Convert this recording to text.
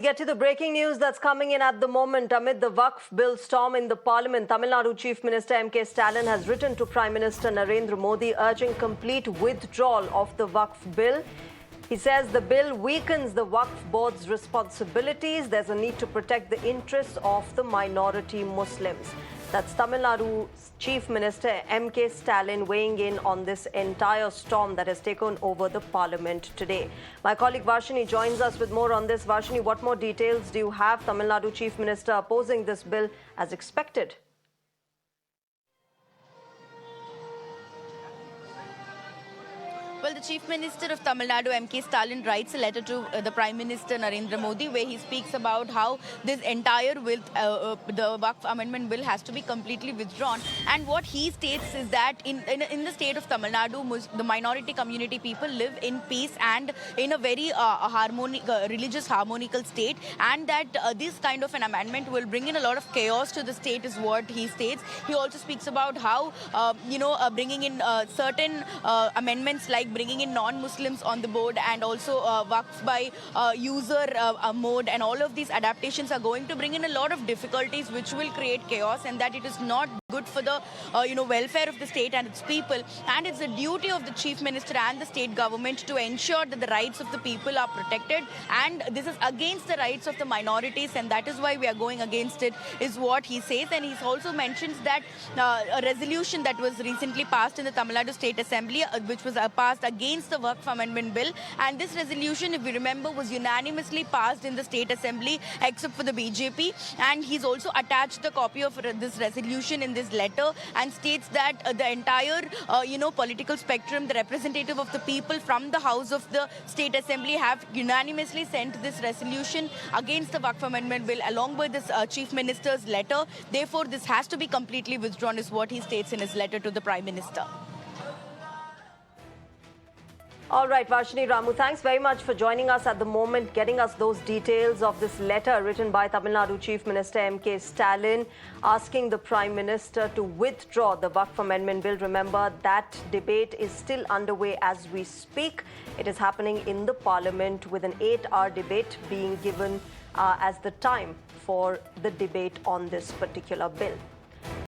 Get to the breaking news that's coming in at the moment. Amid the Waqf bill storm in the parliament, Tamil Nadu Chief Minister M.K. Stalin has written to Prime Minister Narendra Modi urging complete withdrawal of the Waqf bill. He says the bill weakens the Waqf board's responsibilities. There's a need to protect the interests of the minority Muslims. That's Tamil Nadu's Chief Minister M.K. Stalin weighing in on this entire storm that has taken over the parliament today. My colleague Varshini joins us with more on this. Varshini, what more details do you have? Tamil Nadu Chief Minister opposing this bill as expected. Well, the Chief Minister of Tamil Nadu, M.K. Stalin, writes a letter to the Prime Minister Narendra Modi where he speaks about how this entire the Waqf Amendment Bill has to be completely withdrawn. And what he states is that in the state of Tamil Nadu, the minority community people live in peace and in a very religious harmonical state, and that this kind of an amendment will bring in a lot of chaos to the state is what he states. He also speaks about how, bringing in certain amendments like bringing in non-Muslims on the board and also Waqf by user mode, and all of these adaptations are going to bring in a lot of difficulties which will create chaos, and that it is not good for the welfare of the state and its people. And it's the duty of the Chief Minister and the state government to ensure that the rights of the people are protected, and this is against the rights of the minorities, and that is why we are going against it, is what he says. And he also mentions that a resolution that was recently passed in the Tamil Nadu State Assembly, which was passed against the Waqf Amendment Bill, and this resolution, if we remember, was unanimously passed in the State Assembly except for the BJP. And he's also attached the copy of this resolution in this letter and states that the entire political spectrum, the representative of the people from the House of the State Assembly, have unanimously sent this resolution against the Waqf Amendment Bill along with this Chief Minister's letter. Therefore, this has to be completely withdrawn, is what he states in his letter to the Prime Minister. All right, Varshini Ramu, thanks very much for joining us at the moment, getting us those details of this letter written by Tamil Nadu Chief Minister M.K. Stalin, asking the Prime Minister to withdraw the Waqf Amendment Bill. Remember, that debate is still underway as we speak. It is happening in the Parliament, with an 8-hour debate being given as the time for the debate on this particular bill.